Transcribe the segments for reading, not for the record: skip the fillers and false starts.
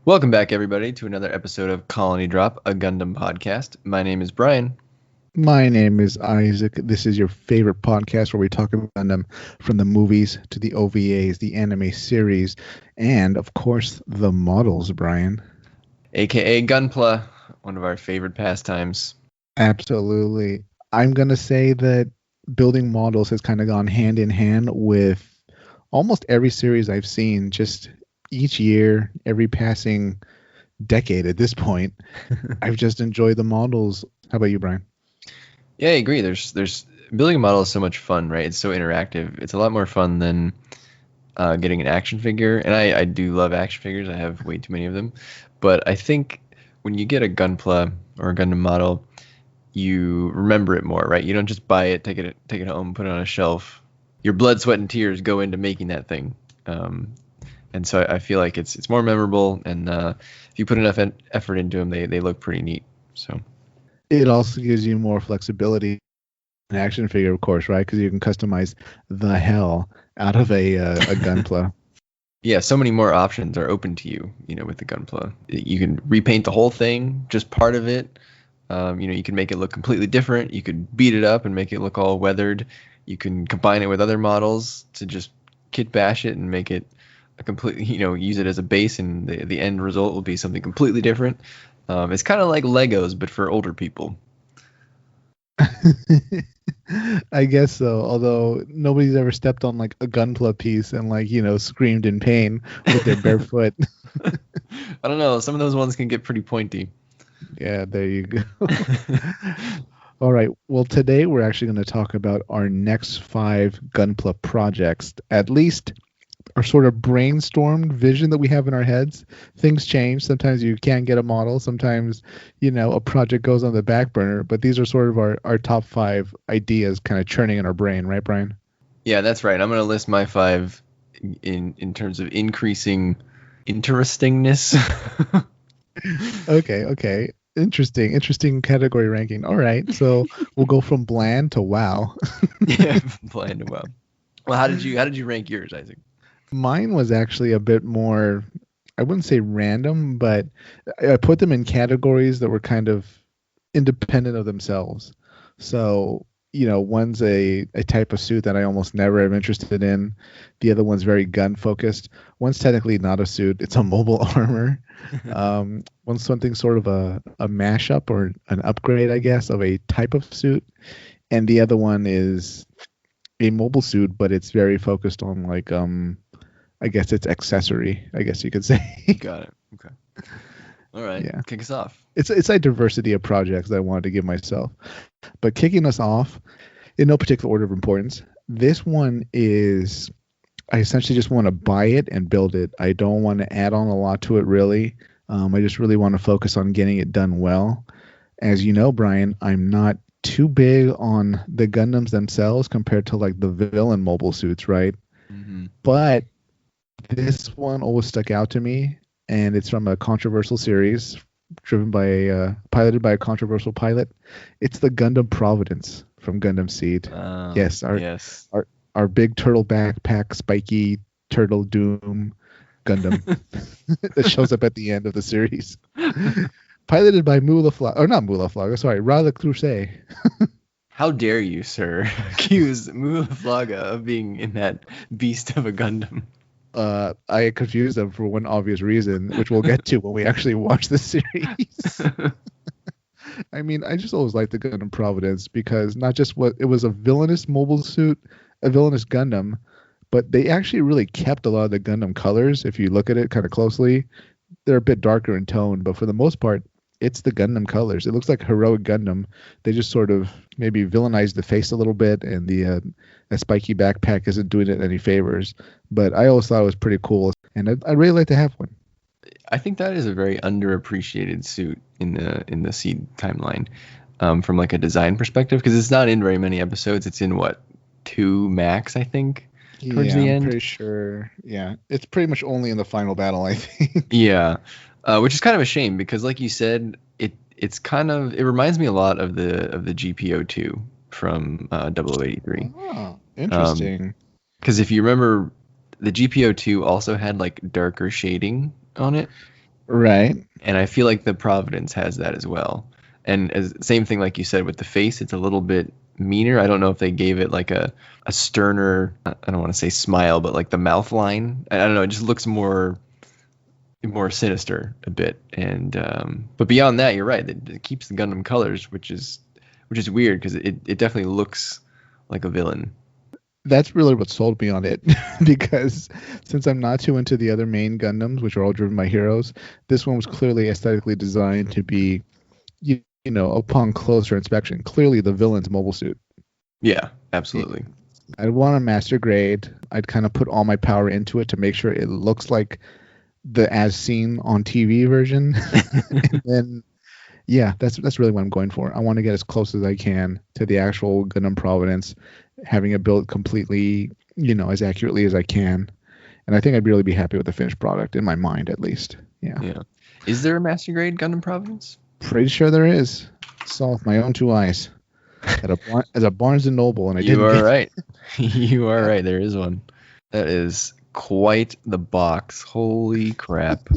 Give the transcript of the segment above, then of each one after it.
Welcome back, everybody, to another episode of Colony Drop, a Gundam podcast. My name is Brian. My name is Isaac. This is your favorite podcast where we talk about them from the movies to the OVAs, the anime series, and, of course, the models, Brian. AKA Gunpla, one of our favorite pastimes. Absolutely. I'm going to say that building models has kind of gone hand in hand with almost every series I've seen, just each year, every passing decade at this point. I've just enjoyed the models. How about you, Brian? Yeah, I agree. There's building a model is so much fun, right? It's so interactive. It's a lot more fun than getting an action figure. And I do love action figures. I have way too many of them. But I think when you get a Gunpla or a Gundam model, you remember it more, right? You don't just buy it, take it home, put it on a shelf. Your blood, sweat, and tears go into making that thing. And so I feel like it's more memorable. And if you put enough effort into them, they look pretty neat. So. It also gives you more flexibility. An action figure, of course, right? Because you can customize the hell out of a Gunpla. Yeah, so many more options are open to you, with the Gunpla. You can repaint the whole thing, just part of it. You can make it look completely different. You could beat it up and make it look all weathered. You can combine it with other models to just kit bash it and make it a completely, use it as a base, and the end result will be something completely different. It's kind of like Legos, but for older people. I guess so. Although nobody's ever stepped on like a Gunpla piece and screamed in pain with their bare foot. I don't know. Some of those ones can get pretty pointy. Yeah, there you go. All right. Well, today we're actually going to talk about our next 5 Gunpla projects. At least our sort of brainstormed vision that we have in our heads. Things change. Sometimes you can't get a model. Sometimes, a project goes on the back burner. But these are sort of our top 5 ideas kind of churning in our brain. Right, Brian? Yeah, that's right. I'm going to list my 5 in terms of increasing interestingness. Okay. Interesting category ranking. All right. So we'll go from bland to wow. Yeah, bland to wow. Well, how did you rank yours, Isaac? Mine was actually a bit more, I wouldn't say random, but I put them in categories that were kind of independent of themselves. So, one's a type of suit that I almost never am interested in. The other one's very gun focused. One's technically not a suit. It's a mobile armor. One's something sort of a mashup or an upgrade, I guess, of a type of suit. And the other one is a mobile suit, but it's very focused on I guess it's accessory, I guess you could say. Got it. Okay. All right. Yeah. Kick us off. It's a diversity of projects that I wanted to give myself. But kicking us off, in no particular order of importance, this one is, I essentially just want to buy it and build it. I don't want to add on a lot to it, really. I just really want to focus on getting it done well. As you know, Brian, I'm not too big on the Gundams themselves compared to like the villain mobile suits, right? Mm-hmm. But this one always stuck out to me, and it's from a controversial series piloted by a controversial pilot. It's the Gundam Providence from Gundam Seed. Yes, our big turtle backpack, spiky turtle doom Gundam that shows up at the end of the series. Piloted by Rada Crusade. How dare you, sir, accuse Mulaflaga of being in that beast of a Gundam? I confused them for one obvious reason, which we'll get to when we actually watch the series. I mean, I just always liked the Gundam Providence because not just it was a villainous mobile suit, a villainous Gundam, but they actually really kept a lot of the Gundam colors. If you look at it kind of closely, they're a bit darker in tone, but for the most part, it's the Gundam colors. It looks like heroic Gundam. They just sort of maybe villainized the face a little bit, and the spiky backpack isn't doing it any favors. But I always thought it was pretty cool, and I'd really like to have one. I think that is a very underappreciated suit in the Seed timeline, from like a design perspective, because it's not in very many episodes. It's in 2 max, I think. Towards the end. I'm pretty sure. Yeah, it's pretty much only in the final battle, I think. Yeah. Which is kind of a shame because, like you said, it reminds me a lot of the GPO2 from 0083. Oh, interesting. Because if you remember, the GPO2 also had like darker shading on it. Right. And I feel like the Providence has that as well. And same thing like you said with the face, it's a little bit meaner. I don't know if they gave it like a sterner, I don't want to say smile, but like the mouth line. I don't know, it just looks more sinister a bit. And but beyond that, you're right. It keeps the Gundam colors, which is weird because it definitely looks like a villain. That's really what sold me on it because since I'm not too into the other main Gundams, which are all driven by heroes, this one was clearly aesthetically designed to be, upon closer inspection, clearly the villain's mobile suit. Yeah, absolutely. I'd want a master grade. I'd kind of put all my power into it to make sure it looks like the as seen on TV version. And then, yeah, that's really what I'm going for. I want to get as close as I can to the actual Gundam Providence, having it built completely, as accurately as I can. And I think I'd really be happy with the finished product, in my mind at least. Yeah. Yeah. Is there a master grade Gundam Providence? Pretty sure there is. Saw with my own two eyes at a Barnes and Noble, and I didn't. You are right. You are right. There is one. That is quite the box. Holy crap.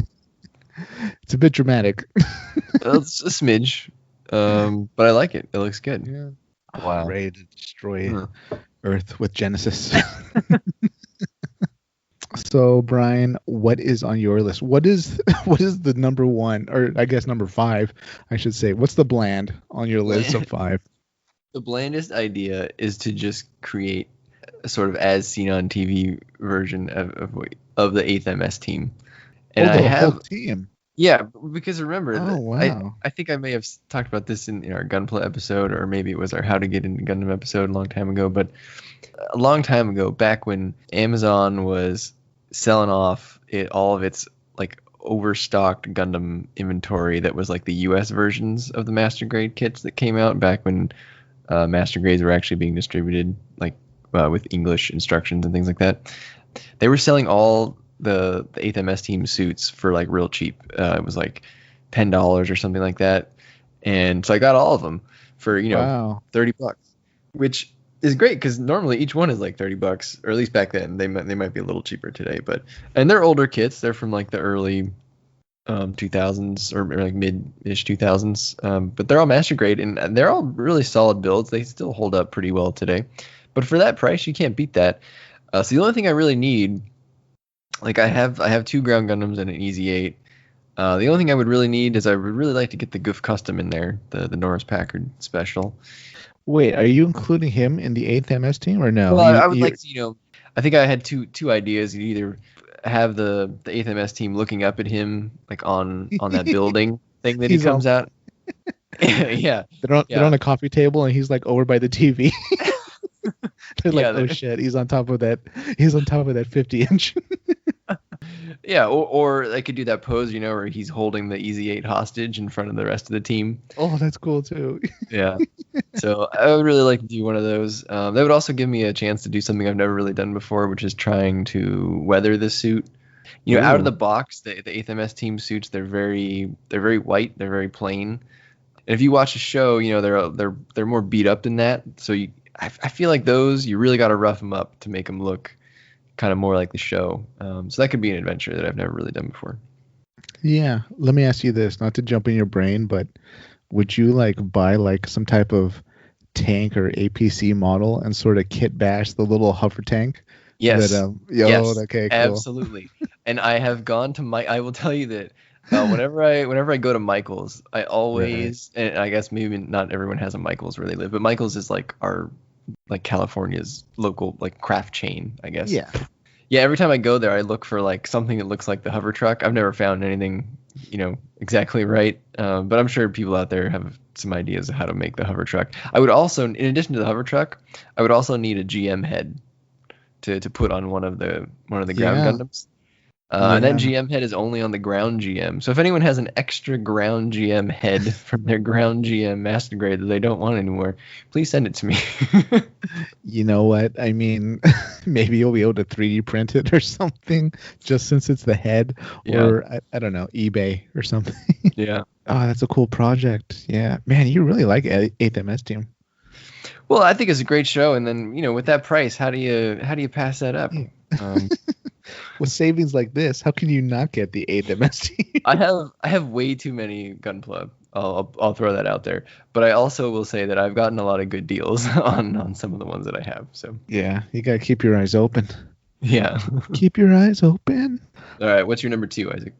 It's a bit dramatic. It's a smidge, but I like it. It looks good. Yeah. Wow. Ready to destroy Earth with Genesis. So, Brian, what is on your list? What is the number one, or I guess number 5, I should say? What's the bland on your list of 5? The blandest idea is to just create a sort of as seen on TV version of the 8th MS team. And I have whole team. Yeah, because remember, wow. I think I may have talked about this in our Gunpla episode, or maybe it was our How to Get into Gundam episode a long time ago. But a long time ago, back when Amazon was selling off all of its like overstocked Gundam inventory, that was like the U.S. versions of the Master Grade kits that came out back when Master Grades were actually being distributed, like with English instructions and things like that. They were selling all the 8th MS team suits for like real cheap. It was like $10 or something like that. And so I got all of them for, wow. $30, which is great because normally each one is like $30, or at least back then. They might be a little cheaper today, and they're older kits. They're from like the early 2000s or like mid-ish 2000s. But they're all master grade and they're all really solid builds. They still hold up pretty well today. But for that price, you can't beat that. So the only thing I really need, like I have 2 ground Gundams and an EZ8. The only thing I would really need is I would really like to get the Goof Custom in there, the Norris Packard special. Wait, are you including him in the 8th MS team or no? Well, I would like to, I think I had two ideas. You either have the 8th MS team looking up at him like on that building thing that he comes out. Yeah. They're on a coffee table and he's like over by the TV. They're like, oh shit, he's on top of that 50-inch. Yeah, or they could do that pose, where he's holding the EZ8 hostage in front of the rest of the team. Oh, that's cool too. Yeah. So I would really like to do one of those. That would also give me a chance to do something I've never really done before, which is trying to weather the suit. Out of the box, the 8th MS team suits, they're very white, they're very plain. And if you watch a show, they're more beat up than that. So I feel like those, you really got to rough them up to make them look kind of more like the show. So that could be an adventure that I've never really done before. Yeah. Let me ask you this, not to jump in your brain, but would you like buy like some type of tank or APC model and sort of kit bash the little hover tank? Yes. Yes. Okay, cool. Absolutely. And I have gone to I will tell you that whenever I go to Michael's, I always, and I guess maybe not everyone has a Michael's where they live, but Michael's is like our, like California's local like craft chain, I guess. Yeah. Yeah. Every time I go there, I look for like something that looks like the hover truck. I've never found anything, exactly right. But I'm sure people out there have some ideas of how to make the hover truck. I would also, in addition to the hover truck, I would also need a GM head to put on one of the ground Gundams. And that GM head is only on the ground GM. So if anyone has an extra ground GM head from their ground GM master grade that they don't want anymore, please send it to me. You know what? I mean, maybe you'll be able to 3D print it or something, just since it's the head, or I don't know, eBay or something. Yeah. Oh, that's a cool project. Yeah, man, you really like 8th MS team. Well, I think it's a great show, and then with that price, how do you pass that up? with savings like this, how can you not get the 8th MST? I have way too many Gunpla. I'll throw that out there. But I also will say that I've gotten a lot of good deals on some of the ones that I have. So Yeah, you gotta keep your eyes open. yeah. Keep your eyes open. All right. What's your number two, Isaac?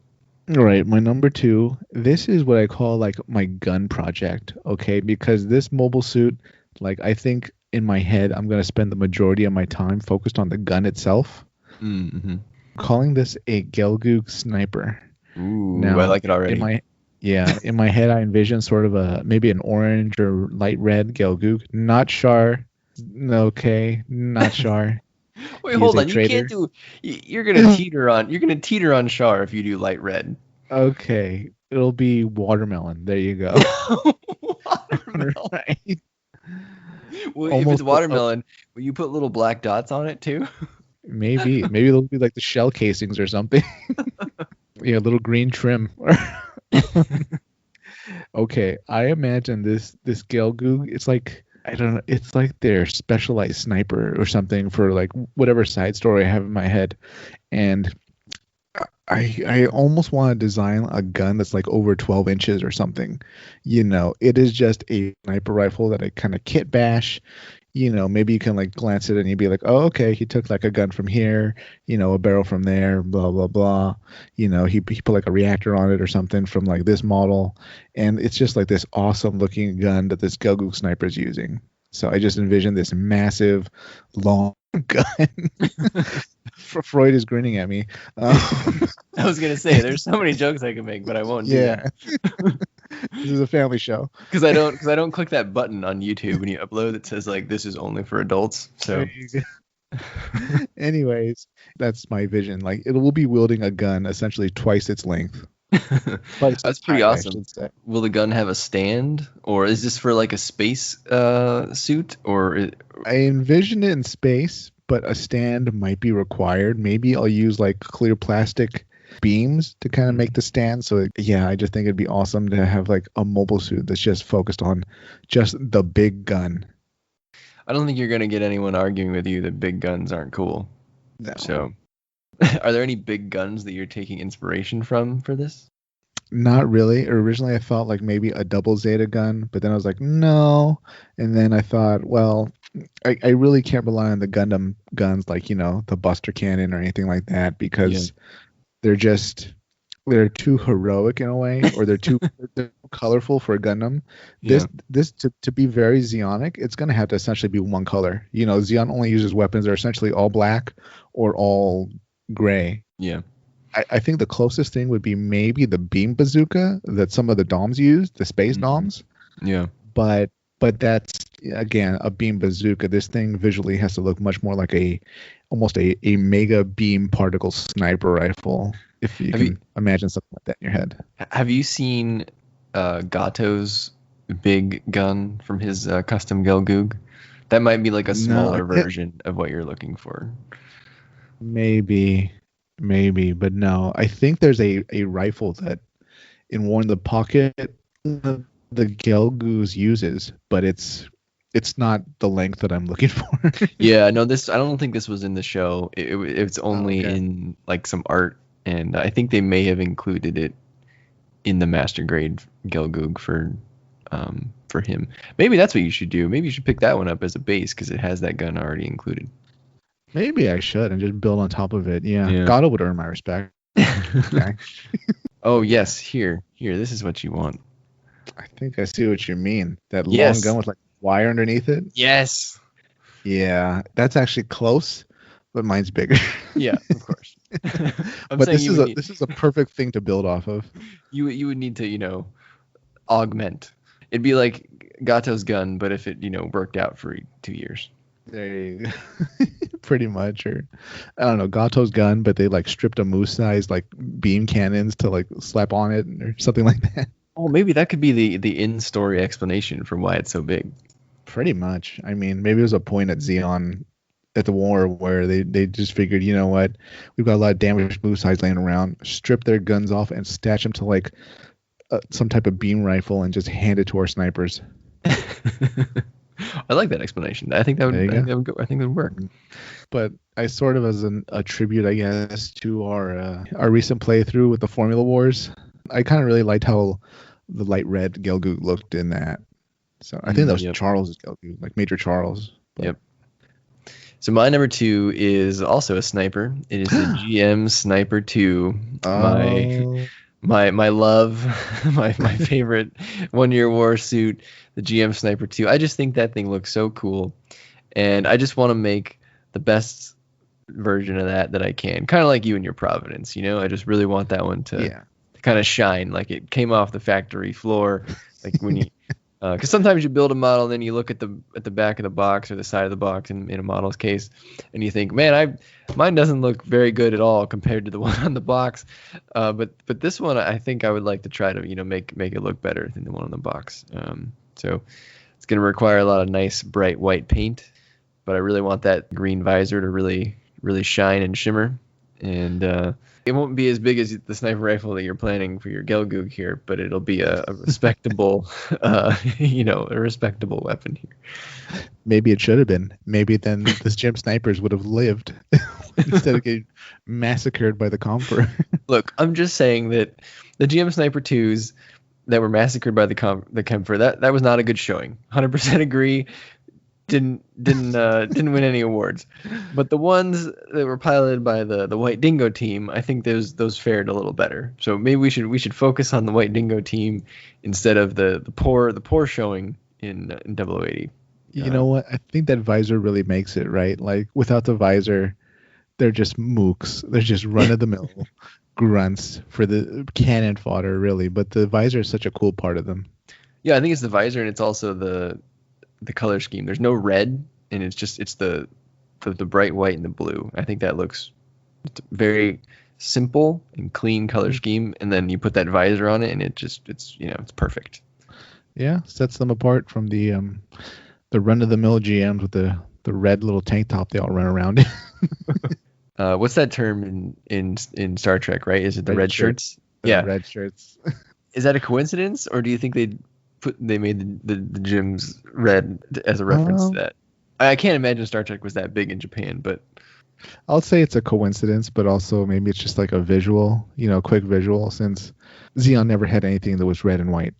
All right, my number two. This is what I call like my gun project. Okay, because this mobile suit, like I think in my head, I'm gonna spend the majority of my time focused on the gun itself. Mm-hmm. Calling this a Gelgoog sniper. Ooh, I Now, like it already. in my head, I envision sort of maybe an orange or light red Gelgoog, not Char. Okay, not Char. Wait, He is hold a on. You traitor. can't do. You're gonna teeter on Char if you do light red. Okay, it'll be watermelon. There you go. Watermelon. Right. Well, if it's Almost. watermelon, will you put little black dots on it too? Maybe it'll be like the shell casings or something. Yeah, little green trim. Okay, I imagine this Gelgoog. It's like I don't know. It's like their specialized sniper or something for like whatever side story I have in my head, and I almost want to design a gun that's like over 12 inches or something. It is just a sniper rifle that I kind of kit bash. Maybe you can like glance at it and you'd be like, oh, okay, he took like a gun from here, a barrel from there, blah, blah, blah. He put like a reactor on it or something from like this model. And it's just like this awesome looking gun that this Gelgoog sniper is using. So I just envision this massive, long gun. Freud is grinning at me. I was gonna say there's so many jokes I could make, but I won't. Yeah. This is a family show. Because I don't click that button on YouTube when you upload that says like this is only for adults. So anyways, that's my vision. Like it will be wielding a gun essentially twice its length. That's pretty awesome. Will the gun have a stand, or is this for like a space suit, or? I envision it in space, but a stand might be required. Maybe I'll use like clear plastic beams to kind of make the stand. So yeah, I just think it'd be awesome to have like a mobile suit that's just focused on just the big gun. I don't think you're gonna get anyone arguing with you that big guns aren't cool. No. So, are there any big guns that you're taking inspiration from for this? Not really. Originally, I thought like maybe a double Zeta gun, but then I was like, no. And then I thought, well, I really can't rely on the Gundam guns like, the Buster Cannon or anything like that because they're too heroic in a way, or they're too colorful for a Gundam. This to be very Zeonic, it's going to have to essentially be one color. Zeon only uses weapons that are essentially all black or all gray. Yeah. I think the closest thing would be maybe the beam bazooka that some of the DOMs use, the space DOMs. Yeah. But that's again a beam bazooka. This thing visually has to look much more like almost a mega beam particle sniper rifle. If you can imagine something like that in your head. Have you seen Gato's big gun from his custom Gelgoog? That might be like a smaller version of what you're looking for. Maybe, but no. I think there's a rifle that in one of the pocket the Gelgoog uses, but it's not the length that I'm looking for. Yeah, no, I don't think this was in the show. It's only in like some art, and I think they may have included it in the master grade Gelgoog for him. Maybe that's what you should do. Maybe you should pick that one up as a base because it has that gun already included. Maybe I should and just build on top of it. Yeah. Gato would earn my respect. Okay. Oh yes, here. This is what you want. I think I see what you mean. That long gun with like wire underneath it. Yes. Yeah, that's actually close, but mine's bigger. Yeah, of course. But this is a perfect thing to build off of. You would need to augment. It'd be like Gato's gun, but if it worked out for 2 years. There you go. Pretty much, or I don't know, Gato's gun, but they like stripped a moose-sized like beam cannons to like slap on it or something like that. Oh, maybe that could be the in-story explanation for why it's so big. Pretty much. I mean, maybe it was a point at Zeon at the war where they just figured, you know what, we've got a lot of damaged moose-sized laying around, strip their guns off and attach them to like some type of beam rifle and just hand it to our snipers. I like that explanation. I think that There would. you I think go. that would. I think that would work. But I sort of, as a tribute, I guess, to our recent playthrough with the Formula Wars, I kind of really liked how the light red Gelgoog looked in that. So I think that was Yep. Charles's Gelgoog, like Major Charles. But Yep. So my number 2 is also a sniper. It is the GM Sniper 2. My oh, my love, my favorite 1-year war suit, the GM Sniper 2. I just think that thing looks so cool, and I just want to make the best version of that I can. Kind of like you and your Providence, you know. I just really want that one to yeah. kind of shine like it came off the factory floor, like when you. Because sometimes you build a model, and then you look at the back of the box or the side of the box in a model's case, and you think, man, mine doesn't look very good at all compared to the one on the box. But this one, I think I would like to try to make it look better than the one on the box. So it's going to require a lot of nice bright white paint, but I really want that green visor to really shine and shimmer, and it won't be as big as the sniper rifle that you're planning for your Gelgoog here, but it'll be a respectable, a respectable weapon here. Maybe it should have been. Maybe then this GM snipers would have lived instead of getting massacred by the Comper. Look, I'm just saying that the GM Sniper 2s that were massacred by the Kemper, that was not a good showing. 100% agree. Didn't win any awards, but the ones that were piloted by the White Dingo team, I think those fared a little better. So maybe we should focus on the White Dingo team instead of the poor showing in 0080. You know what? I think that visor really makes it, right? Like without the visor, they're just mooks. They're just run of the mill grunts for the cannon fodder, really. But the visor is such a cool part of them. Yeah, I think it's the visor, and it's also the color scheme. There's no red, and it's the bright white and the blue. I think that looks very simple and clean color scheme, and then you put that visor on it, and it's perfect. Yeah, sets them apart from the run of the mill GMs with the red little tank top they all run around in. What's that term in Star Trek? Right? Is it the red shirts? Yeah, red shirts. Is that a coincidence, or do you think they made the gyms red as a reference to that? I can't imagine Star Trek was that big in Japan, but I'll say it's a coincidence, but also maybe it's just like a visual, quick visual, since Xeon never had anything that was red and white.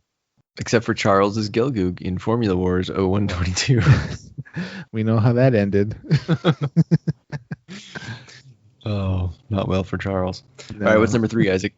Except for Charles's Gelgoog in Formula Wars 0122. We know how that ended. Oh, not well for Charles. No. All right, what's number 3, Isaac?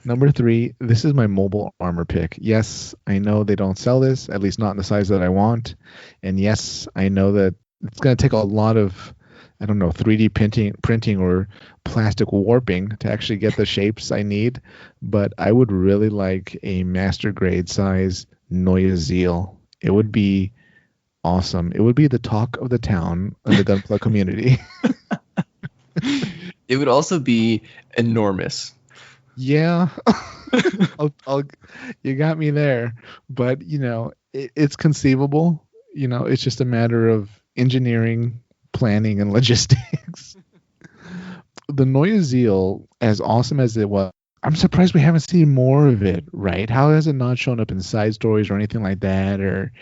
Number 3, this is my mobile armor pick. Yes, I know they don't sell this, at least not in the size that I want. And yes, I know that it's going to take a lot of, 3D printing or plastic warping to actually get the shapes I need. But I would really like a master grade size Neue Zeal. It would be awesome. It would be the talk of the town of the Gunpla community. It would also be enormous. Yeah, you got me there, but it's conceivable. It's just a matter of engineering, planning, and logistics. The Neue Zeal, as awesome as it was, I'm surprised we haven't seen more of it, right? How has it not shown up in side stories or anything like that, or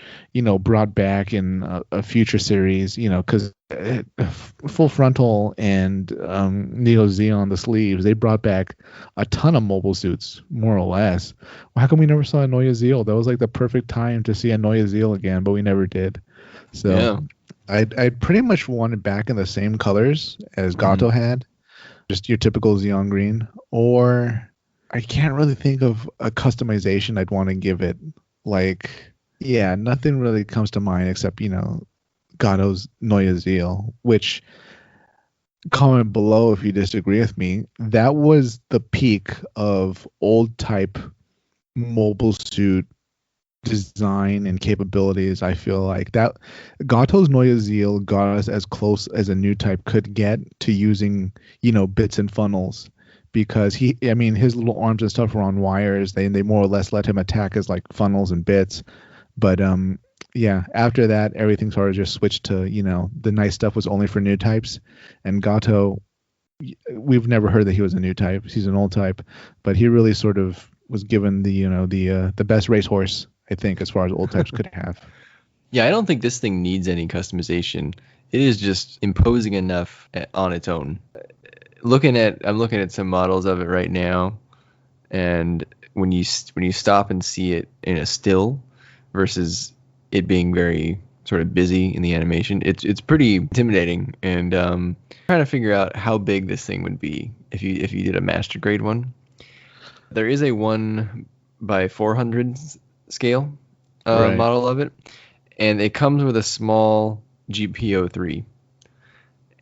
brought back in a future series? Because Full Frontal and Neo Zeal on the sleeves, they brought back a ton of mobile suits, more or less. Well, how come we never saw a Neue Zeal? That was like the perfect time to see a Neue Zeal again, but we never did. So yeah. I'd pretty much want it back in the same colors as Gato had. Just your typical Xeon green, or I can't really think of a customization I'd want to give it. Like, yeah, nothing really comes to mind except, Gato's Neue Zeal, which, comment below if you disagree with me, that was the peak of old type mobile suit design and capabilities. I feel like that Gato's Neue Zeal got us as close as a new type could get to using bits and funnels, because his little arms and stuff were on wires. They more or less let him attack as like funnels and bits, but after that everything sort of just switched to the nice stuff was only for new types. And Gato, we've never heard that he was a new type. He's an old type, but he really sort of was given the the best racehorse, I think, as far as old types could have. Yeah, I don't think this thing needs any customization. It is just imposing enough on its own. I'm looking at some models of it right now, and when you stop and see it in a still versus it being very sort of busy in the animation, it's pretty intimidating. And trying to figure out how big this thing would be if you did a master grade one. There is a 1 by 400 scale Right. model of it, and it comes with a small GPO3.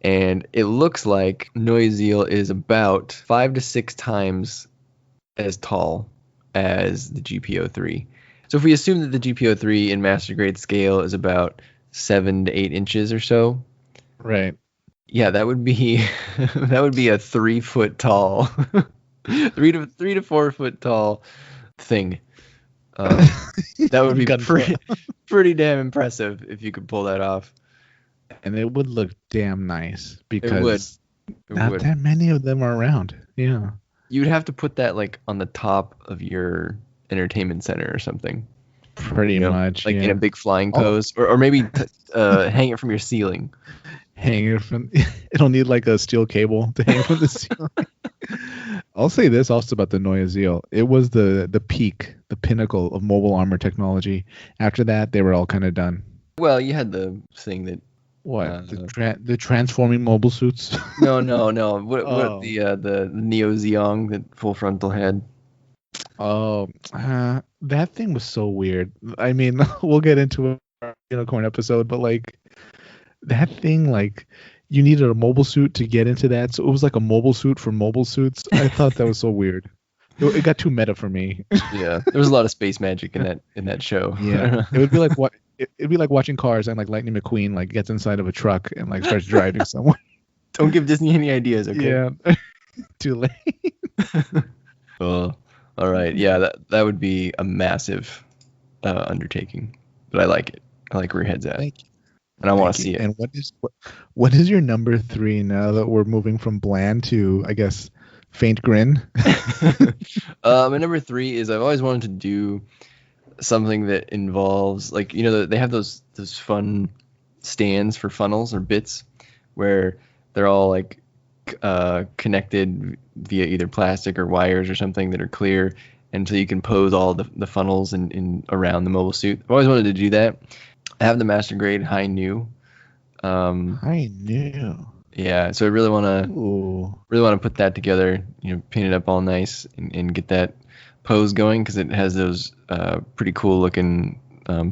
And it looks like Noisiel is about 5 to 6 times as tall as the GPO3. So if we assume that the GPO3 in master grade scale is about 7 to 8 inches or so, Right. yeah, that would be that would be a 3 foot tall, 3 to 4 foot tall thing. Um, that would be Gunpla. pretty damn impressive if you could pull that off. And it would look damn nice It would. because It not would. that many of them are around. Yeah. You would have to put that like on the top of your entertainment center or something. Pretty much. Like yeah. in a big flying Oh. pose, or maybe hang it from your ceiling. Hang it from it'll need like a steel cable to hang from the ceiling. I'll say this also about the Neue Zeal. It was the peak, the pinnacle of mobile armor technology. After that, they were all kind of done. Well, you had the thing that What the transforming mobile suits? no. What Oh. the Neo Zeong that full frontal had? Oh, that thing was so weird. I mean, we'll get into a unicorn episode, but like that thing, like you needed a mobile suit to get into that, so it was like a mobile suit for mobile suits. I thought that was so weird. It got too meta for me. Yeah, there was a lot of space magic in that show. Yeah, it would be like what it'd be like watching Cars and like Lightning McQueen like gets inside of a truck and like starts driving somewhere. Don't give Disney any ideas, okay? Yeah, too late. Oh, all right. Yeah, that would be a massive undertaking, but I like it. I like where your head's at, Thank you. and I want Thank to see you. it. And what is your number 3 now that we're moving from bland to, I guess, faint grin? My number 3 is I've always wanted to do something that involves like they have those fun stands for funnels or bits where they're all like connected via either plastic or wires or something that are clear, and so you can pose all the funnels in around the mobile suit. I've always wanted to do that. I have the master grade high new. I knew. Yeah, so I really want to put that together, paint it up all nice and get that pose going, because it has those pretty cool looking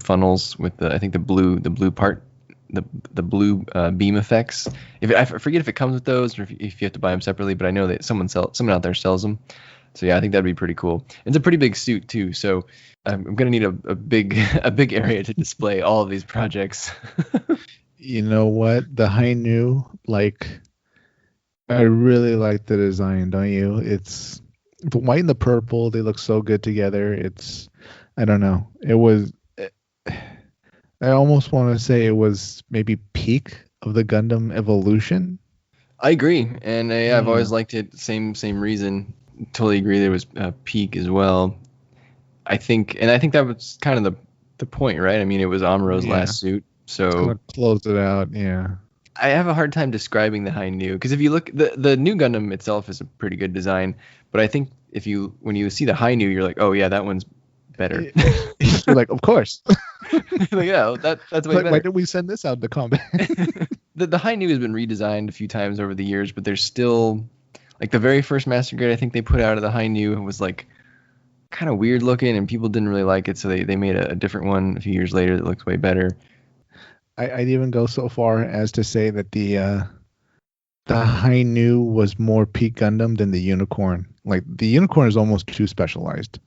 funnels with I think the blue part, the blue beam effects. I forget if it comes with those or if you have to buy them separately, but I know that someone out there sells them. So yeah, I think that'd be pretty cool. It's a pretty big suit too, so I'm gonna need a big area to display all of these projects. You know what? The high new, like, I really like the design, don't you? It's the white and the purple. They look so good together. I don't know. I almost want to say it was maybe peak of the Gundam evolution. I agree, and I've always liked it. Same reason. Totally agree. There was peak as well. I think that was kind of the point, right? I mean, it was Amuro's last suit, so kind of closed it out. Yeah. I have a hard time describing the high new, because if you look, the new Gundam itself is a pretty good design, but I think when you see the high new, you're like, oh yeah, that one's better. You're like, of course. Like, yeah, that's way like, better. why did we send this out to combat? The high new has been redesigned a few times over the years, but there's still like the very first master grade I think they put out of the high new was like kind of weird looking, and people didn't really like it, so they made a different one a few years later that looks way better. I'd even go so far as to say that the high new was more peak Gundam than the unicorn. Like the unicorn is almost too specialized.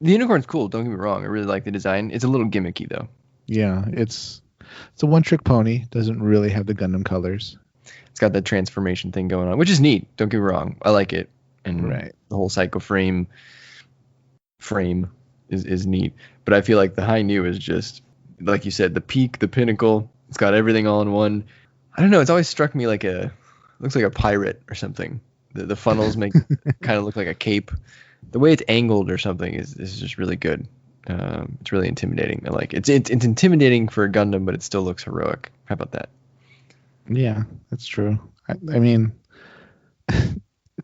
The unicorn's cool, don't get me wrong. I really like the design. It's a little gimmicky though. Yeah, it's a one-trick pony. Doesn't really have the Gundam colors. It's got that transformation thing going on, which is neat. Don't get me wrong. I like it. And the whole psycho frame is neat. But I feel like the high new is just, like you said, the peak, the pinnacle. It's got everything all in one. I don't know. It's always struck me like looks like a pirate or something. The funnels make kind of look like a cape. The way it's angled or something is just really good. It's really intimidating. I like it. It's intimidating for a Gundam, but it still looks heroic. How about that? Yeah, that's true. I mean,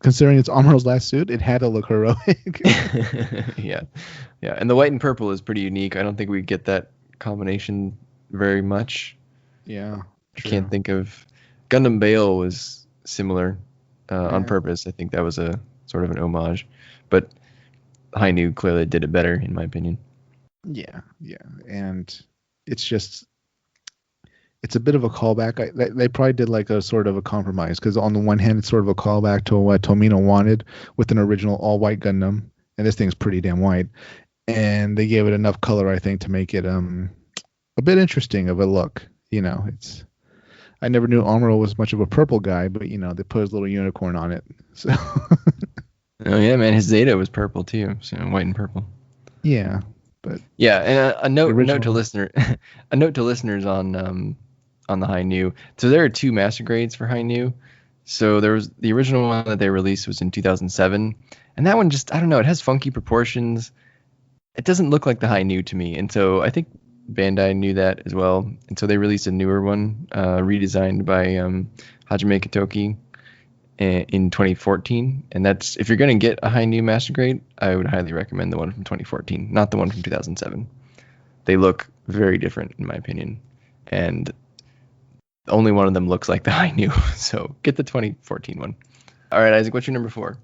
considering it's Amuro's last suit, it had to look heroic. Yeah, yeah. And the white and purple is pretty unique. I don't think we get that combination very much. Yeah, I true. can't think of. Gundam Bale was similar on Yeah. purpose. I think that was a sort of an homage, but Hainu clearly did it better, in my opinion. Yeah, yeah, and it's just it's a bit of a callback. They probably did like a sort of a compromise because on the one hand, it's sort of a callback to what Tomino wanted with an original all-white Gundam, and this thing's pretty damn white. And they gave it enough color, I think, to make it a bit interesting of a look. It's I never knew Amuro was much of a purple guy, but they put his little unicorn on it. So Oh yeah, man, his Zeta was purple too, so white and purple. yeah, but Yeah, and a note to original. a note to listeners on the Hainu. So there are two master grades for Hainu. So there was the original one that they released was in 2007, and that one just I don't know, it has funky proportions. It doesn't look like the Hainu to me, and so I think Bandai knew that as well, and so they released a newer one, redesigned by Hajime Katoki in 2014, and that's if you're gonna get a Hainu master grade, I would highly recommend the one from 2014, not the one from 2007. They look very different in my opinion, and only one of them looks like the Hainu, so get the 2014 one. All right, Isaac, what's your number 4?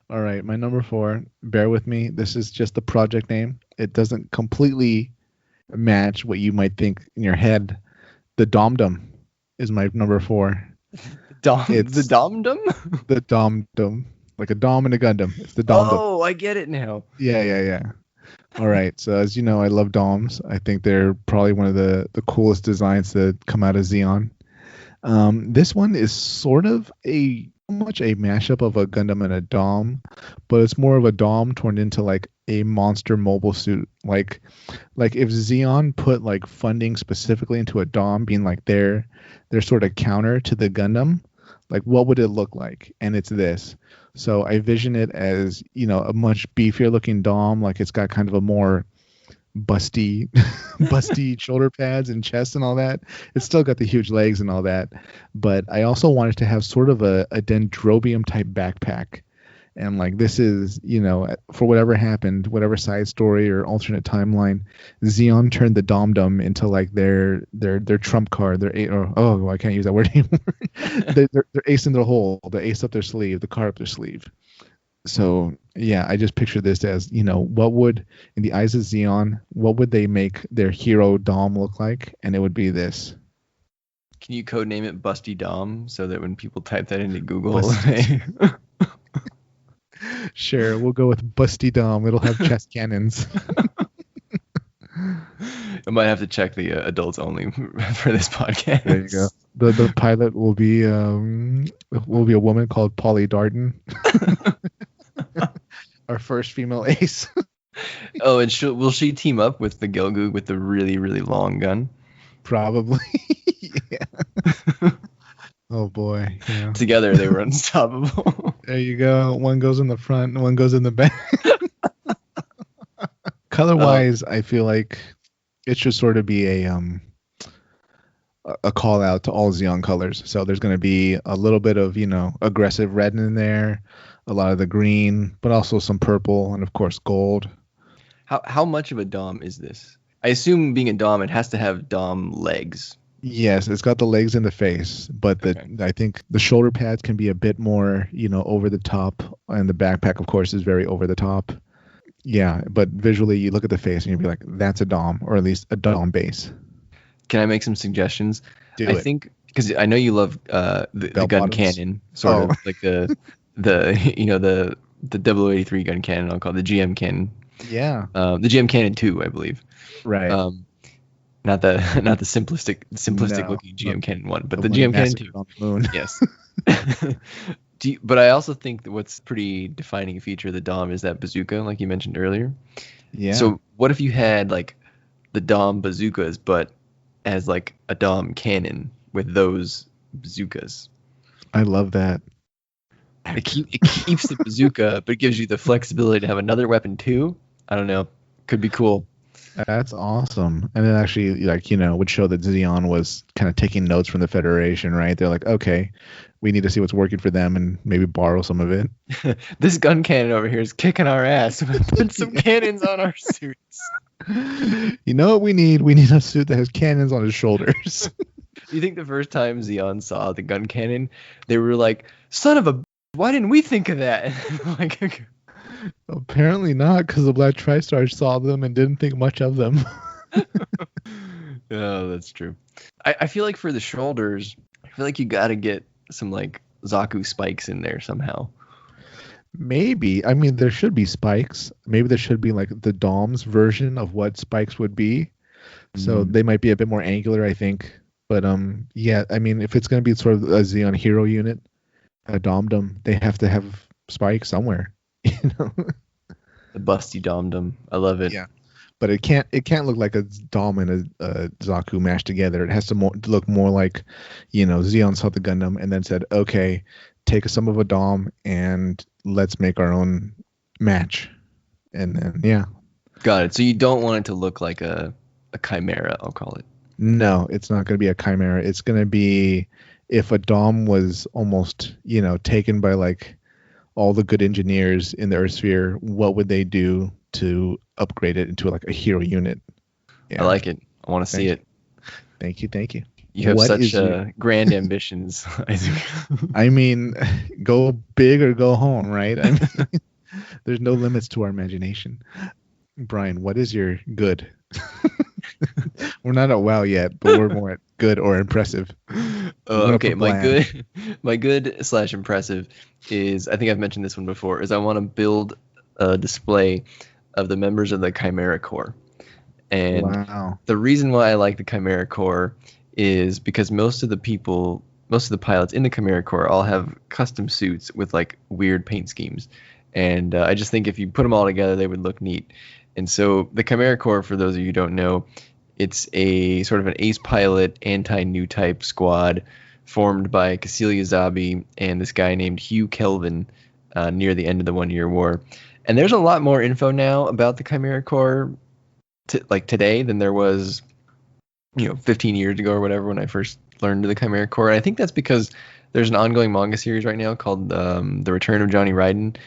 All right, my number 4. Bear with me. This is just the project name. It doesn't completely match what you might think in your head. The Domdom is my number 4. It's The Domdom? the Domdom, like a Dom and a Gundam. It's the Domdom. Oh, I get it now. Yeah. All right. So as you know, I love Doms. I think they're probably one of the coolest designs that come out of Xeon. This one is sort of much a mashup of a Gundam and a Dom, but it's more of a Dom turned into like a monster mobile suit. Like if Xeon put like funding specifically into a Dom being like their sort of counter to the Gundam, like what would it look like? And it's this. So I vision it as, a much beefier looking Dom, like it's got kind of a more busty shoulder pads and chest and all that. It's still got the huge legs and all that, but I also wanted to have sort of a dendrobium type backpack. And like this is, for whatever happened, whatever side story or alternate timeline, Xeon turned the Domdom into like their trump card. I can't use that word anymore. They're ace in their hole, the ace up their sleeve, the card up their sleeve. So yeah, I just picture this as, what would, in the eyes of Xeon, what would they make their hero Dom look like? And it would be this. Can you codename it Busty Dom so that when people type that into Google, Sure, we'll go with Busty Dom. It'll have chest cannons. I might have to check the adults only for this podcast. There you go. The pilot will be a woman called Polly Darden. Our first female ace. Oh, and will she team up with the Gilgug with the really, really long gun? Probably. Yeah. Oh boy. Yeah. Together they were unstoppable. There you go. One goes in the front and one goes in the back. Color wise, I feel like it should sort of be a call out to all Xeon colors. So there's going to be a little bit of, aggressive red in there, a lot of the green, but also some purple and of course gold. How much of a Dom is this? I assume being a Dom, it has to have Dom legs. Yes, it's got the legs and the face, but I think the shoulder pads can be a bit more, over the top, and the backpack, of course, is very over the top. Yeah, but visually, you look at the face and you'll be like, that's a Dom, or at least a Dom base. Can I make some suggestions? I think because I know you love the gun cannon, sort of like the 0083 gun cannon. I'll call it the GM cannon. Yeah. The GM cannon 2, I believe. Right. Not the simplistic looking GM cannon 1, but the GM cannon 2. On the moon. Yes. But I also think that what's pretty defining feature of the Dom is that bazooka, like you mentioned earlier. Yeah. So what if you had like the Dom bazookas, but as like a Dom cannon with those bazookas? I love that. It keeps the bazooka, but gives you the flexibility to have another weapon too. I don't know. Could be cool. That's awesome. And then actually, like, would show that Xeon was kind of taking notes from the Federation, right? They're like, okay, we need to see what's working for them and maybe borrow some of it. This gun cannon over here is kicking our ass. Put some cannons on our suits. You know what we need? We need a suit that has cannons on his shoulders. Do you think the first time Xeon saw the gun cannon, they were like, "Son of a, why didn't we think of that?" Like, Apparently not, because the Black TriStar saw them and didn't think much of them. oh, that's true. I feel like for the shoulders, I feel like you got to get some like Zaku spikes in there somehow. Maybe. I mean, there should be spikes. Maybe there should be like the DOM's version of what spikes would be. So they might be a bit more angular, I think. But yeah, I mean, if it's going to be sort of a Xeon hero unit, a Domdom, they have to have spikes somewhere. The busty Domdom. I love it. Yeah. But it can't look like a Dom and a Zaku mashed together. It has to look more like, Xeon saw the Gundam and then said, okay, take some of a Dom and let's make our own match. And then, yeah. Got it. So you don't want it to look like a chimera, I'll call it. No, it's not going to be a chimera. It's going to be if a Dom was almost, taken by like all the good engineers in the Earth sphere, what would they do to upgrade it into like a hero unit? Yeah. I like it. I want to see it. Thank you. You have such grand ambitions, Isaac. I mean, go big or go home, right? I mean, there's no limits to our imagination. Brian, what is your good? We're not at wow yet, but we're more at good or impressive. Okay, my good / impressive is, I think I've mentioned this one before, is I want to build a display of the members of the Chimera Corps. And the reason why I like the Chimera Corps is because most of the pilots in the Chimera Corps all have custom suits with like weird paint schemes. And I just think if you put them all together, they would look neat. And so the Chimera Corps, for those of you who don't know, it's a sort of an ace pilot anti-new type squad formed by Cecilia Zabi and this guy named Hugh Kelvin near the end of the 1 Year War. And there's a lot more info now about the Chimera Corps today than there was 15 years ago or whatever when I first learned of the Chimera Corps. And I think that's because there's an ongoing manga series right now called The Return of Johnny Raiden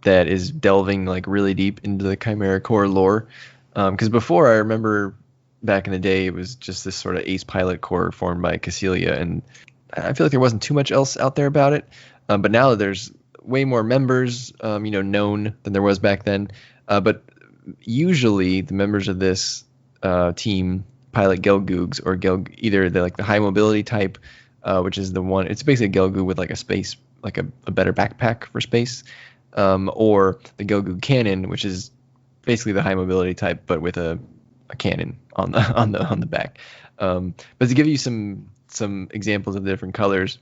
that is delving like really deep into the Chimera Corps lore. Because before, I remember back in the day, it was just this sort of ace pilot corps formed by Cecilia, and I feel like there wasn't too much else out there about it. But now there's way more members, known than there was back then. But usually the members of this team pilot Gelgoogs or either the high mobility type, which is the one. It's basically a Gelgoog with like a space, like a better backpack for space, or the Gelgoog cannon, which is basically the high mobility type, but with a cannon on the back. But to give you some examples of the different colors,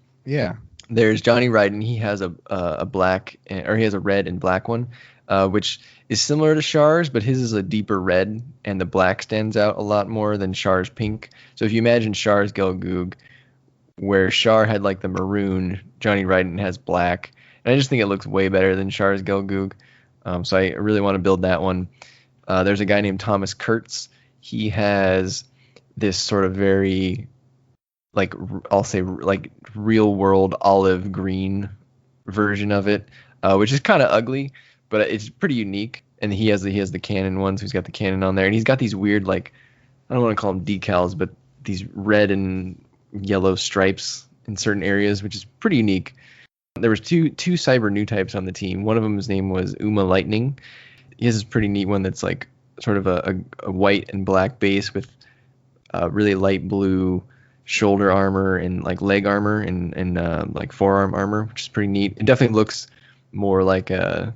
there's Johnny Raiden. He has a black, or he has a red and black one, which is similar to Char's, but his is a deeper red, and the black stands out a lot more than Char's pink. So if you imagine Char's Gelgoog, where Char had like the maroon, Johnny Raiden has black, and I just think it looks way better than Char's Gelgoog. So I really want to build that one. There's a guy named Thomas Kurtz. He has this sort of very, like, I'll say like real world olive green version of it, which is kind of ugly, but it's pretty unique. And he has the cannon ones. Who's got the cannon on there, and he's got these weird, like, I don't want to call them decals, but these red and yellow stripes in certain areas, which is pretty unique. There was two cyber new types on the team. One of them, his name was Uma Lightning. He has this pretty neat one that's like sort of a white and black base with really light blue shoulder armor and like leg armor and like forearm armor, which is pretty neat. It definitely looks more like a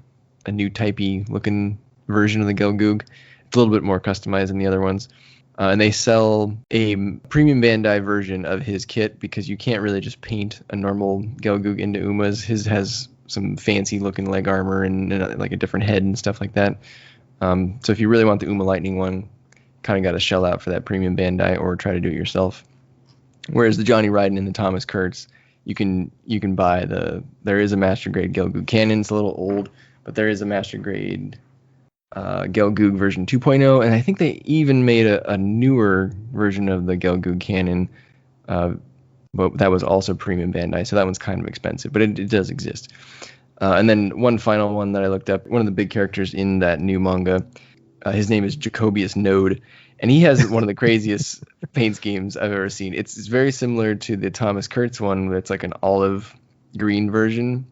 new typey looking version of the Gelgoog. It's a little bit more customized than the other ones. And they sell a premium Bandai version of his kit because you can't really just paint a normal Gelgoog into Uma's. His has some fancy looking leg armor and like a different head and stuff like that. So if you really want the Uma Lightning one, kind of got to shell out for that premium Bandai or try to do it yourself. Whereas the Johnny Raiden and the Thomas Kurtz, you can buy there is a master grade Gelgoog cannon. It's a little old, but there is a master grade Gelgoog version 2.0, and I think they even made a newer version of the Gelgoog cannon, but that was also premium Bandai, so that one's kind of expensive, but it does exist. And then one final one that I looked up, one of the big characters in that new manga, his name is Jacobius Node, and he has one of the craziest paint schemes I've ever seen. It's very similar to the Thomas Kurtz one, where it's like an olive green version,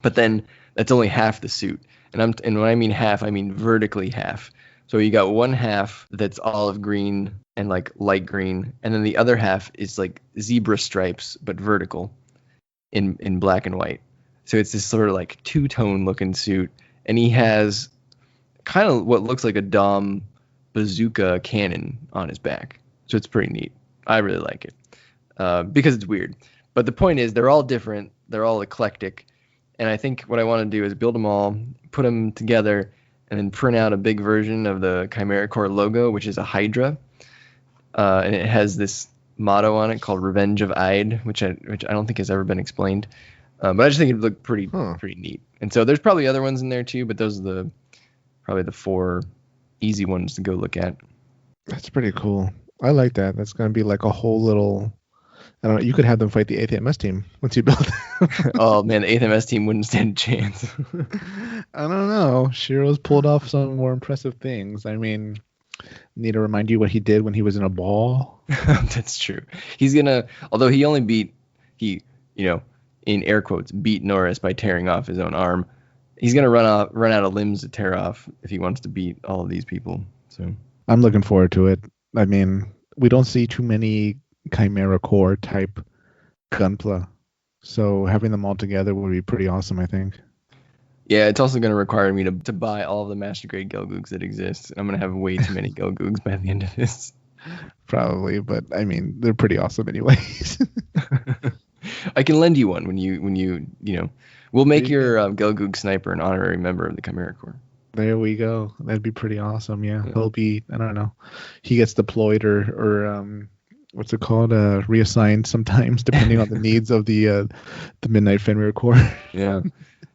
but then that's only half the suit. And when I mean half, I mean vertically half. So you got one half that's olive green and like light green, and then the other half is like zebra stripes but vertical in black and white. So it's this sort of like two-tone looking suit, and he has kind of what looks like a Dom bazooka cannon on his back. So it's pretty neat. I really like it because it's weird. But the point is, they're all different. They're all eclectic. And I think what I want to do is build them all, put them together, and then print out a big version of the Chimera Corps logo, which is a Hydra. And it has this motto on it called Revenge of Ide, which I don't think has ever been explained. But I just think it would look pretty neat. And so there's probably other ones in there too, but those are probably the 4 easy ones to go look at. That's pretty cool. I like that. That's going to be like a whole little... I don't know. You could have them fight the 8th MS team once you build them. Oh, man, the 8th MS team wouldn't stand a chance. I don't know. Shiro's pulled off some more impressive things. I mean, need to remind you what he did when he was in a ball. That's true. He's going to... Although he only in air quotes, beat Norris by tearing off his own arm, he's going to run out of limbs to tear off if he wants to beat all of these people. So I'm looking forward to it. I mean, we don't see too many Chimera Core type Gunpla, so having them all together would be pretty awesome, I think. Yeah, it's also going to require me to buy all of the Master Grade Gelgoogs that exist. I'm going to have way too many Gelgoogs by the end of this. Probably, but I mean, they're pretty awesome anyways. I can lend you one when you we'll make your Gelgoog Sniper an honorary member of the Chimera Corps. There we go. That'd be pretty awesome. Yeah. He'll be, I don't know, he gets deployed or what's it called? Reassigned sometimes depending on the needs of the Midnight Fenrir Corps. Yeah.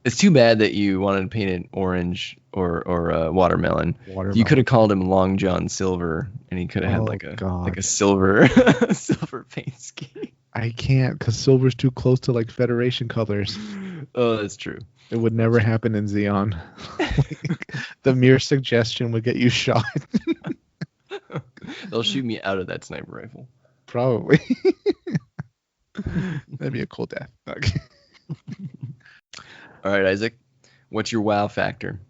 It's too bad that you wanted to paint it orange or watermelon. You could have called him Long John Silver, and he could have had like a silver silver paint scheme. I can't, because silver's too close to like Federation colors. Oh, that's true. It would never happen in Xeon. The mere suggestion would get you shot. They'll shoot me out of that sniper rifle. Probably. That'd be a cool death. Okay. All right, Isaac, what's your wow factor?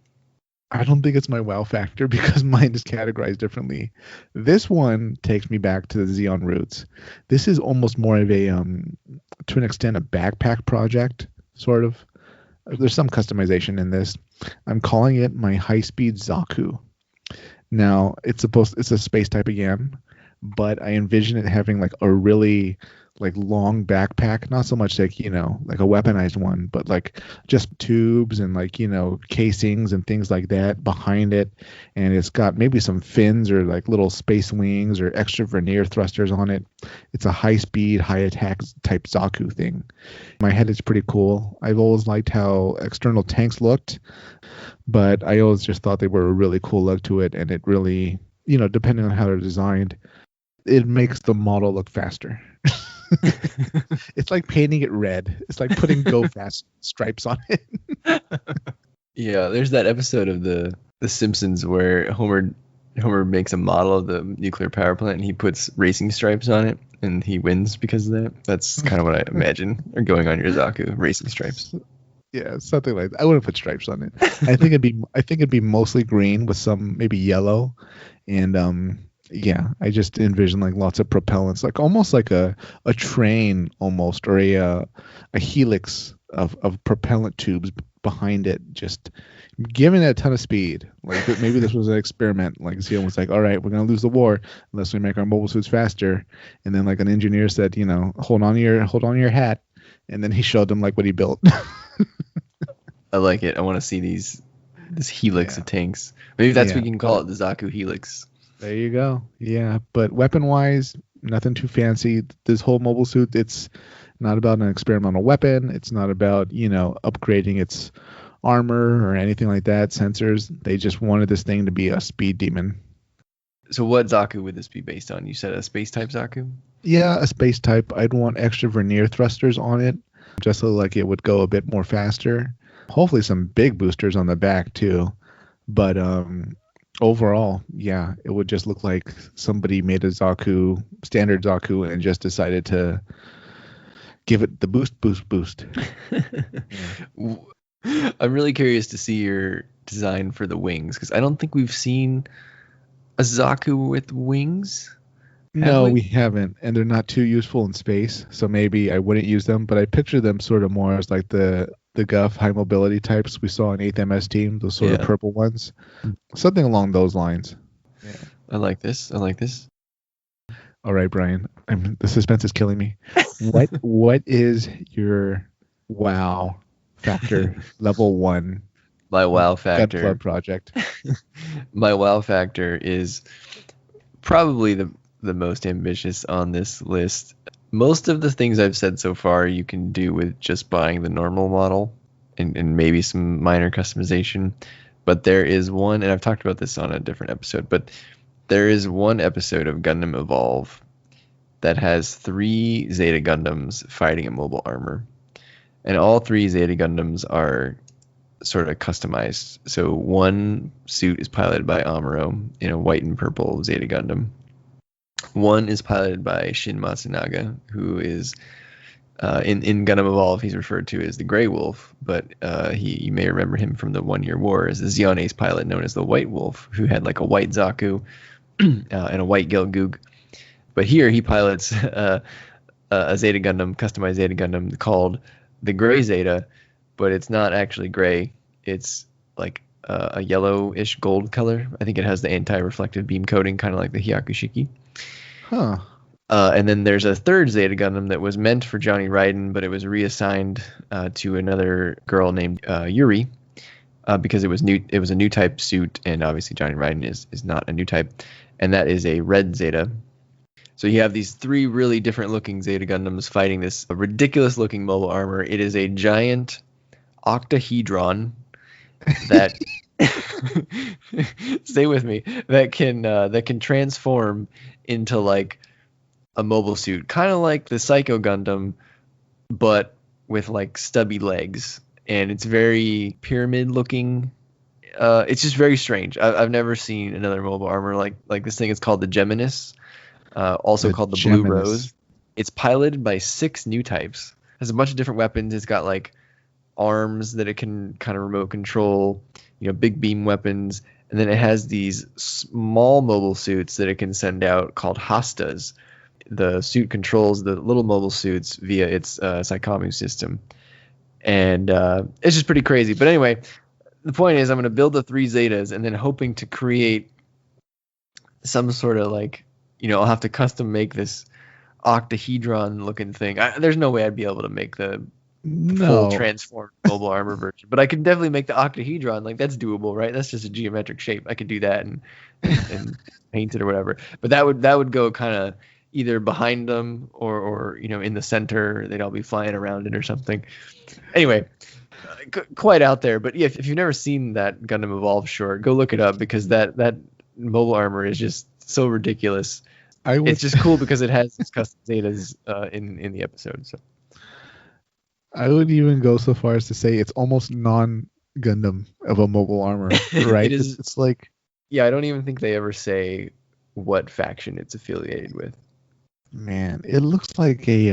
I don't think it's my wow factor because mine is categorized differently. This one takes me back to the Xeon roots. This is almost more of a, to an extent, a backpack project, sort of. There's some customization in this. I'm calling it my high-speed Zaku. Now, it's a space type again, but I envision it having like a really like long backpack, not so much like, like a weaponized one, but like just tubes and like, casings and things like that behind it. And it's got maybe some fins or like little space wings or extra vernier thrusters on it. It's a high speed, high attack type Zaku thing. In my head, it's pretty cool. I've always liked how external tanks looked, but I always just thought they were a really cool look to it. And it really, depending on how they're designed, it makes the model look faster. It's like painting it red. It's like putting go fast stripes on it. Yeah, there's that episode of the Simpsons where Homer makes a model of the nuclear power plant and he puts racing stripes on it and he wins because of that. That's kind of what I imagine are going on your Zaku, racing stripes. Yeah, something like that. I wouldn't put stripes on it. I think it'd be mostly green with some maybe yellow, and yeah, I just envision like lots of propellants, like almost like a train almost, or a helix of propellant tubes behind it, just giving it a ton of speed. Like maybe this was an experiment. Like Xeon was like, all right, we're gonna lose the war unless we make our mobile suits faster. And then like an engineer said, hold on to your hat. And then he showed them like what he built. I like it. I want to see this helix of tanks. Maybe that's what we can call it, the Zaku helix. There you go. Yeah, but weapon-wise, nothing too fancy. This whole mobile suit, it's not about an experimental weapon. It's not about, upgrading its armor or anything like that, sensors. They just wanted this thing to be a speed demon. So what Zaku would this be based on? You said a space type Zaku? Yeah, a space type. I'd want extra vernier thrusters on it, just so like it would go a bit more faster. Hopefully some big boosters on the back too. But overall, yeah, it would just look like somebody made a Zaku, standard Zaku, and just decided to give it the boost. I'm really curious to see your design for the wings, because I don't think we've seen a Zaku with wings. No, we haven't, and they're not too useful in space, so maybe I wouldn't use them. But I picture them sort of more as like the Guff high mobility types we saw in 8th MS team, those sort of purple ones, something along those lines. Yeah. I like this. All right, Brian, the suspense is killing me. What is your wow factor level 1? My wow factor. Gunpla project. My wow factor is probably the most ambitious on this list. Most of the things I've said so far you can do with just buying the normal model and maybe some minor customization. But there is one, and I've talked about this on a different episode, but there is one episode of Gundam Evolve that has 3 Zeta Gundams fighting a mobile armor. And all 3 Zeta Gundams are sort of customized. So one suit is piloted by Amuro in a white and purple Zeta Gundam. One is piloted by Shin Matsunaga, who is in Gundam Evolve, he's referred to as the Grey Wolf, but you may remember him from the 1 Year War as the Zeon Ace pilot known as the White Wolf, who had like a white Zaku and a white Gelgoog. But here he pilots a Zeta Gundam, customized Zeta Gundam called the Grey Zeta, but it's not actually gray. It's like a yellowish gold color. I think it has the anti-reflective beam coating, kind of like the Hyakushiki. Huh. And then there's a third Zeta Gundam that was meant for Johnny Raiden, but it was reassigned to another girl named Yuri because it was new. It was a new type suit, and obviously Johnny Raiden is not a new type, and that is a red Zeta. So you have these 3 really different looking Zeta Gundams fighting this ridiculous looking mobile armor. It is a giant octahedron that stay with me, that can transform into like a mobile suit, kind of like the Psycho Gundam, but with like stubby legs, and it's very pyramid looking. It's just very strange. I've never seen another mobile armor like this thing. It's called the Geminis, also called the Blue Rose. It's piloted by 6 new types. It has a bunch of different weapons. It's got like arms that it can kind of remote control, big beam weapons, and then it has these small mobile suits that it can send out called Hastas. The suit controls the little mobile suits via its Psychomu system, and it's just pretty crazy. But anyway, the point is I'm going to build the 3 Zetas and then hoping to create some sort of like, I'll have to custom make this octahedron looking thing. There's no way I'd be able to make the full transformed mobile armor version, but I could definitely make the octahedron. Like, that's doable, right? That's just a geometric shape. I could do that and paint it or whatever. But that would go kind of either behind them or in the center. They'd all be flying around it or something. Anyway, quite out there. But yeah, if you've never seen that Gundam Evolve short, go look it up, because that mobile armor is just so ridiculous. It's just cool because it has its custom Zetas in the episode. So I would even go so far as to say it's almost non-Gundam of a mobile armor, right? It's like... Yeah, I don't even think they ever say what faction it's affiliated with. Man, it looks like a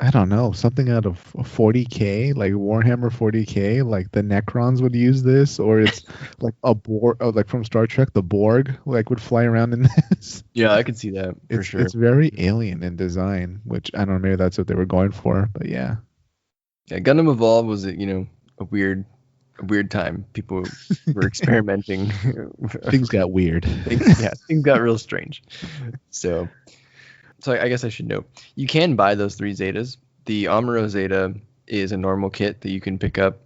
I don't know, something out of 40K, like Warhammer 40K, like the Necrons would use this, or it's like a Borg, like from Star Trek, the Borg, like would fly around in this. Yeah, I could see that for sure. It's very alien in design, which I don't know, maybe that's what they were going for, but yeah. Yeah, Gundam Evolve was a weird time. People were experimenting. Things got weird. Things got real strange. So I guess I should know. You can buy those 3 Zetas. The Amuro Zeta is a normal kit that you can pick up.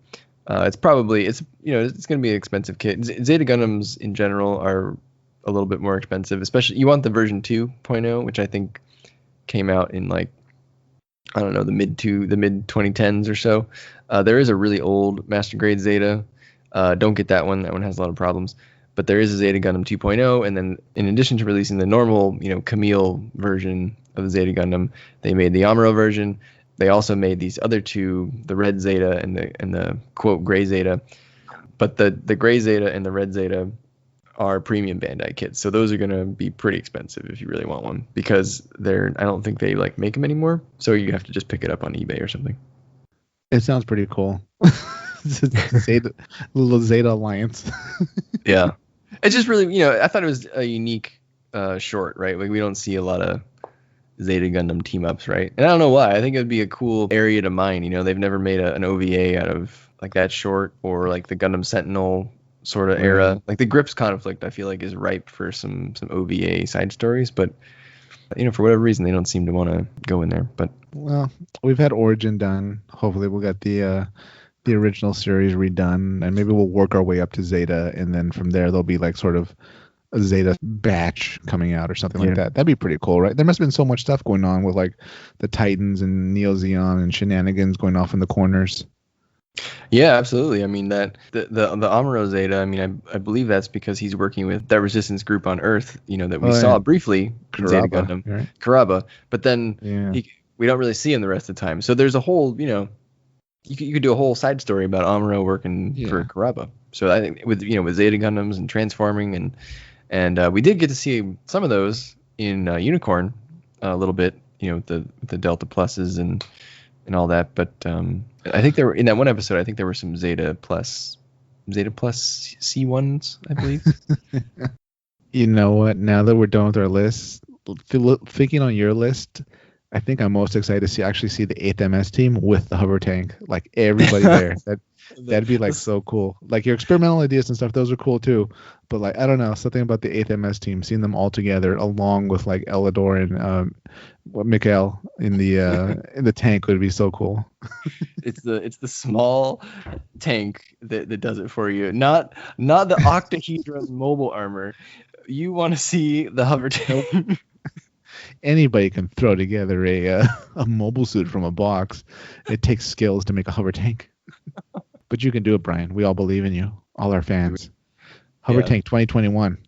It's going to be an expensive kit. Zeta Gundams in general are a little bit more expensive, especially you want the version 2.0, which I think came out in like I don't know, the mid 2010s or so. There is a really old Master Grade Zeta. Don't get that one. That one has a lot of problems. But there is a Zeta Gundam 2.0, and then in addition to releasing the normal, Camille version of the Zeta Gundam, they made the Amuro version. They also made these other two, the Red Zeta and the quote Gray Zeta. But the Gray Zeta and the Red Zeta are premium Bandai kits, so those are gonna be pretty expensive if you really want one, because I don't think they like make them anymore, so you have to just pick it up on eBay or something. It sounds pretty cool. Zeta, little Zeta alliance. Yeah, it's just really, I thought it was a unique short, right? Like we don't see a lot of Zeta Gundam team ups, right? And I don't know why. I think it would be a cool area to mine. They've never made an OVA out of like that short, or like the Gundam Sentinel sort of era. Like the Grips conflict, I feel like is ripe for some OVA side stories, but for whatever reason they don't seem to want to go in there. But well, we've had Origin done. Hopefully we'll get the original series redone, and maybe we'll work our way up to Zeta, and then from there there'll be like sort of a Zeta batch coming out or something like that. That'd be pretty cool, right? There must have been so much stuff going on with like the Titans and Neo Zeon and shenanigans going off in the corners. Yeah, absolutely. I mean, that the Amuro Zeta, I mean, I believe that's because he's working with that resistance group on Earth, that we saw briefly in Zeta Gundam, right? Karaba, but then we don't really see him the rest of the time. So there's a whole, you could do a whole side story about Amuro working for Karaba. So I think with Zeta Gundams and transforming and we did get to see some of those in Unicorn a little bit, with the Delta Pluses and all that, but I think there were in that one episode. I think there were some Zeta Plus C1s, I believe. You know what? Now that we're done with our list, thinking on your list, I think I'm most excited to actually see the 8th MS team with the hover tank, like everybody there. That'd be like so cool. Like your experimental ideas and stuff, those are cool too. But like I don't know, something about the 8th MS team, seeing them all together along with like Elidor and Mikhail in the tank would be so cool. It's the small tank that does it for you, not the octahedron mobile armor. You want to see the hover tank. Anybody can throw together a mobile suit from a box. It takes skills to make a hover tank. But you can do it, Brian. We all believe in you. All our fans. Hover Tank 2021.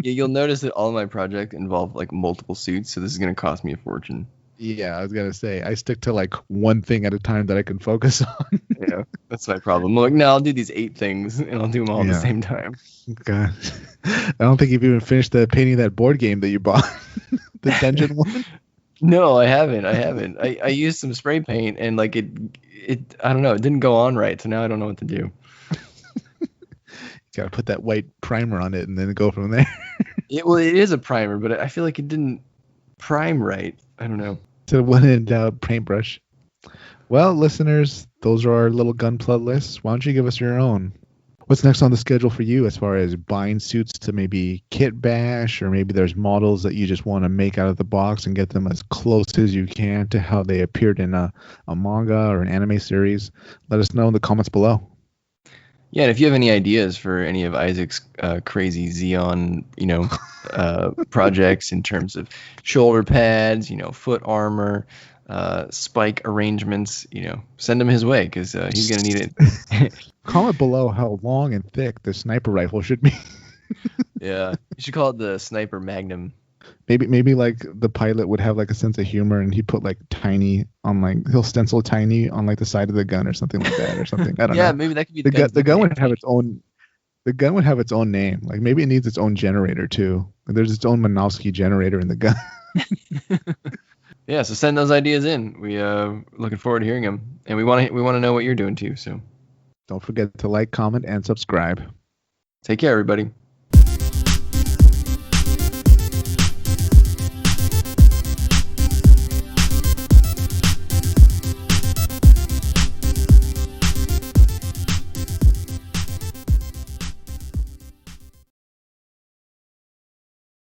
Yeah, you'll notice that all of my projects involve like multiple suits, so this is going to cost me a fortune. Yeah, I was going to say, I stick to like one thing at a time that I can focus on. Yeah, that's my problem. I'm like, no, I'll do these 8 things, and I'll do them all at the same time. God. I don't think you've even finished painting that board game that you bought. The dungeon one? No, I haven't. I used some spray paint, and like it I don't know, it didn't go on right, so now I don't know what to do. Gotta put that white primer on it and then go from there. It is a primer, but I feel like it didn't prime right. I don't know. So when in doubt, paintbrush. Well, listeners, those are our little Gunpla lists. Why don't you give us your own? What's next on the schedule for you as far as buying suits to maybe kit bash, or maybe there's models that you just want to make out of the box and get them as close as you can to how they appeared in a manga or an anime series? Let us know in the comments below. Yeah, and if you have any ideas for any of Isaac's crazy Xeon, projects in terms of shoulder pads, foot armor, spike arrangements, send them his way, because he's going to need it. Comment below how long and thick the sniper rifle should be. Yeah, you should call it the Sniper Magnum. Maybe like the pilot would have like a sense of humor, and he'd put like tiny on he'll stencil tiny on like the side of the gun or something like that, or something. I don't know. Yeah, maybe that could be the gun would have its own. The gun would have its own name. Like maybe it needs its own generator too. There's its own Minovsky generator in the gun. Yeah, so send those ideas in. We looking forward to hearing them, and we want to know what you're doing too. So don't forget to like, comment, and subscribe. Take care, everybody.